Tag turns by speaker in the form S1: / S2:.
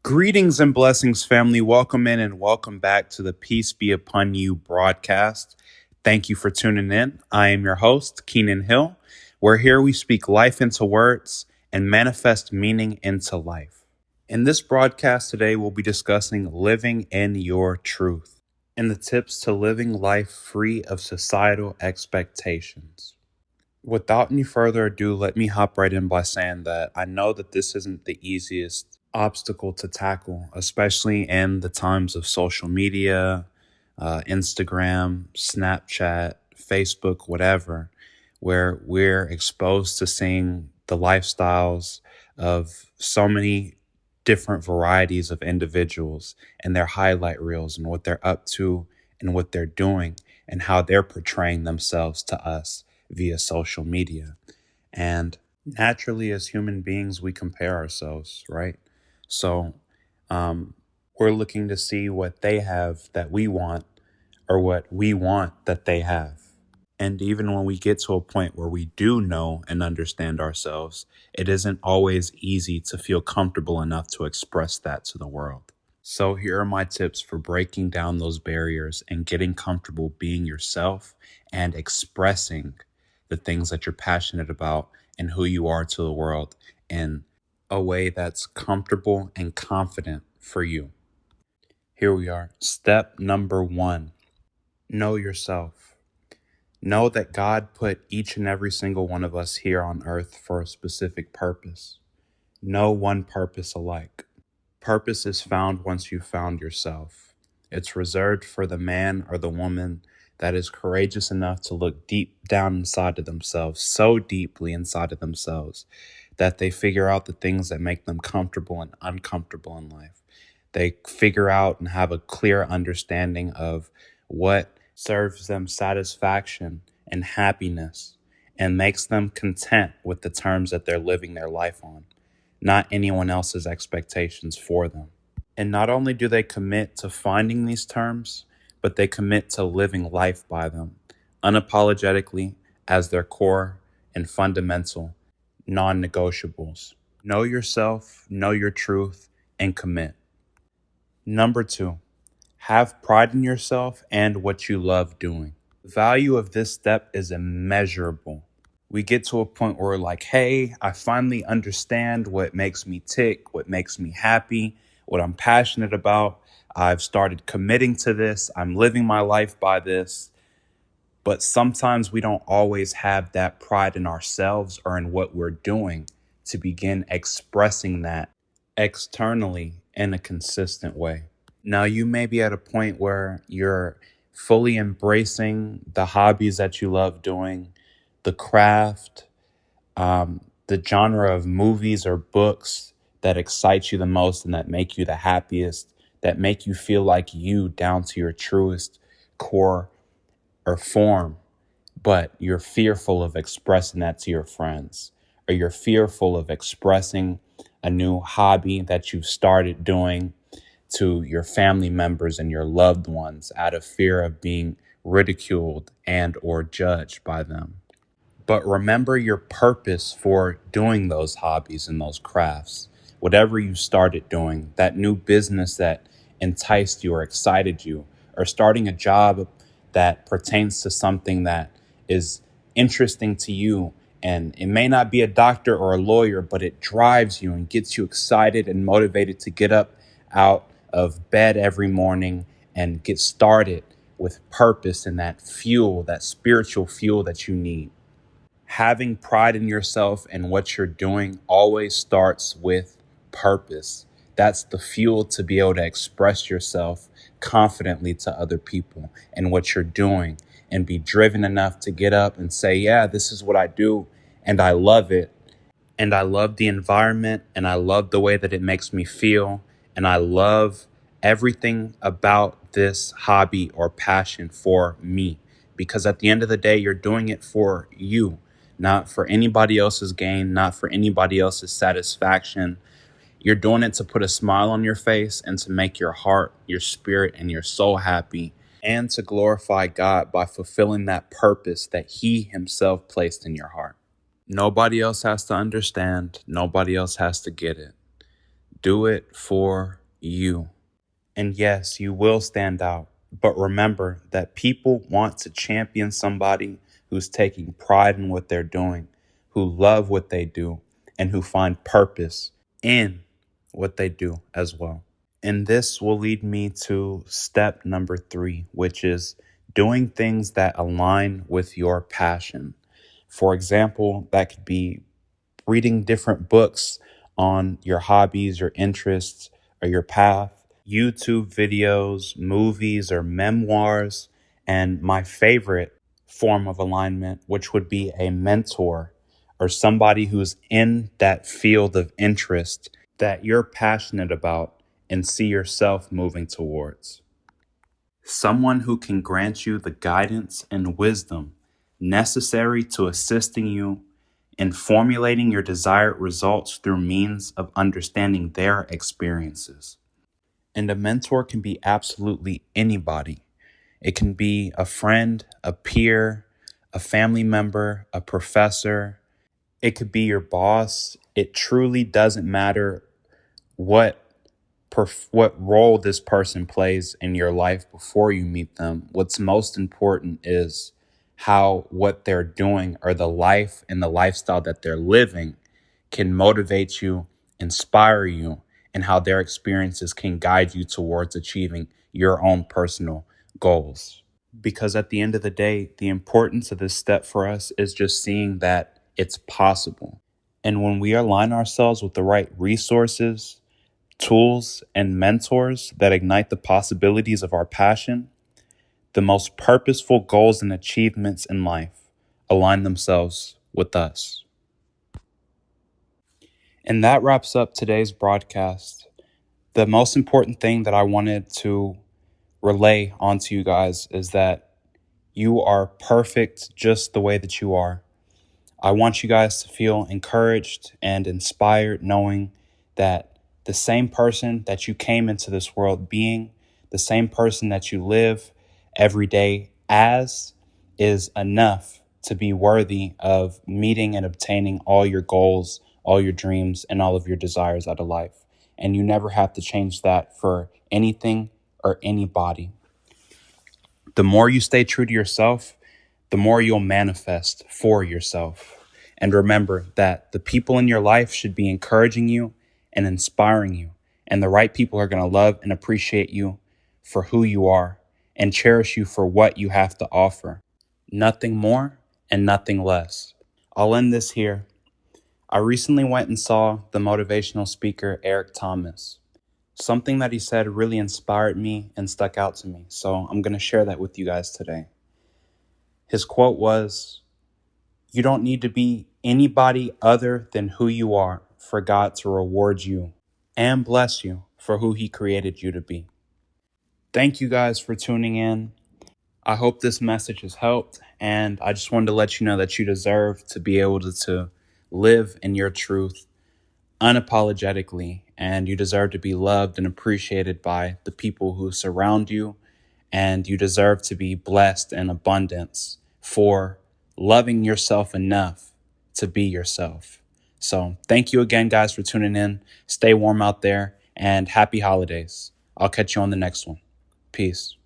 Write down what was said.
S1: Greetings and blessings, family. Welcome in and welcome back to the Peace Be Upon You broadcast. Thank you for tuning in. I am your host, Keenan Hill. Where here we speak life into words and manifest meaning into life. In this broadcast today, we'll be discussing living in your truth and the tips to living life free of societal expectations. Without any further ado, let me hop right in by saying that I know that this isn't the easiest obstacle to tackle, especially in the times of social media, Instagram, Snapchat, Facebook, whatever, where we're exposed to seeing the lifestyles of so many different varieties of individuals and their highlight reels and what they're up to and what they're doing and how they're portraying themselves to us via social media. And naturally, as human beings, we compare ourselves, right? So we're looking to see what they have that we want or what we want that they have. And even when we get to a point where we do know and understand ourselves, it isn't always easy to feel comfortable enough to express that to the world. So here are my tips for breaking down those barriers and getting comfortable being yourself and expressing the things that you're passionate about and who you are to the world in a way that's comfortable and confident for you. Here we are. Step number 1, know yourself. Know that God put each and every single one of us here on earth for a specific purpose. No one purpose alike. Purpose is found once you've found yourself. It's reserved for the man or the woman that is courageous enough to look deep down inside of themselves, so deeply inside of themselves, that they figure out the things that make them comfortable and uncomfortable in life. They figure out and have a clear understanding of what serves them satisfaction and happiness and makes them content with the terms that they're living their life on, not anyone else's expectations for them. And not only do they commit to finding these terms, but they commit to living life by them, unapologetically as their core and fundamental non-negotiables. Know yourself, know your truth, and commit. Number 2, have pride in yourself and what you love doing. The value of this step is immeasurable. We get to a point where we're like, hey, I finally understand what makes me tick, what makes me happy, what I'm passionate about. I've started committing to this. I'm living my life by this. But sometimes we don't always have that pride in ourselves or in what we're doing to begin expressing that externally in a consistent way. Now, you may be at a point where you're fully embracing the hobbies that you love doing, the craft, the genre of movies or books that excite you the most and that make you the happiest, that make you feel like you down to your truest core or form, but you're fearful of expressing that to your friends, or you're fearful of expressing a new hobby that you've started doing to your family members and your loved ones out of fear of being ridiculed and or judged by them. But remember your purpose for doing those hobbies and those crafts. Whatever you started doing, that new business that enticed you or excited you, or starting a job that pertains to something that is interesting to you. And it may not be a doctor or a lawyer, but it drives you and gets you excited and motivated to get up out of bed every morning and get started with purpose and that fuel, that spiritual fuel that you need. Having pride in yourself and what you're doing always starts with purpose. That's the fuel to be able to express yourself confidently to other people and what you're doing and be driven enough to get up and say, yeah, this is what I do and I love it. And I love the environment and I love the way that it makes me feel. And I love everything about this hobby or passion for me. Because at the end of the day, you're doing it for you, not for anybody else's gain, not for anybody else's satisfaction. You're doing it to put a smile on your face and to make your heart, your spirit, and your soul happy, and to glorify God by fulfilling that purpose that He Himself placed in your heart. Nobody else has to understand. Nobody else has to get it. Do it for you. And yes, you will stand out. But remember that people want to champion somebody who's taking pride in what they're doing, who love what they do, and who find purpose in what they do as well. And this will lead me to step number 3, which is doing things that align with your passion. For example, that could be reading different books on your hobbies, your interests, or your path, YouTube videos, movies, or memoirs, and my favorite form of alignment, which would be a mentor or somebody who's in that field of interest that you're passionate about and see yourself moving towards. Someone who can grant you the guidance and wisdom necessary to assisting you in formulating your desired results through means of understanding their experiences. And a mentor can be absolutely anybody. It can be a friend, a peer, a family member, a professor. It could be your boss. It truly doesn't matter what what role this person plays in your life before you meet them. What's most important is how what they're doing or the life and the lifestyle that they're living can motivate you, inspire you, and how their experiences can guide you towards achieving your own personal goals. Because at the end of the day, the importance of this step for us is just seeing that it's possible. And when we align ourselves with the right resources, tools, and mentors that ignite the possibilities of our passion, the most purposeful goals and achievements in life align themselves with us. And that wraps up today's broadcast. The most important thing that I wanted to relay onto you guys is that you are perfect just the way that you are. I want you guys to feel encouraged and inspired knowing that the same person that you came into this world being, the same person that you live every day as, is enough to be worthy of meeting and obtaining all your goals, all your dreams, and all of your desires out of life. And you never have to change that for anything or anybody. The more you stay true to yourself, the more you'll manifest for yourself. And remember that the people in your life should be encouraging you and inspiring you. And the right people are going to love and appreciate you for who you are and cherish you for what you have to offer. Nothing more and nothing less. I'll end this here. I recently went and saw the motivational speaker Eric Thomas. Something that he said really inspired me and stuck out to me. So I'm going to share that with you guys today. His quote was, "You don't need to be anybody other than who you are for God to reward you and bless you for who he created you to be." Thank you guys for tuning in. I hope this message has helped, and I just wanted to let you know that you deserve to be able to live in your truth unapologetically, and you deserve to be loved and appreciated by the people who surround you, and you deserve to be blessed in abundance for loving yourself enough to be yourself. So thank you again, guys, for tuning in. Stay warm out there, and happy holidays. I'll catch you on the next one. Peace.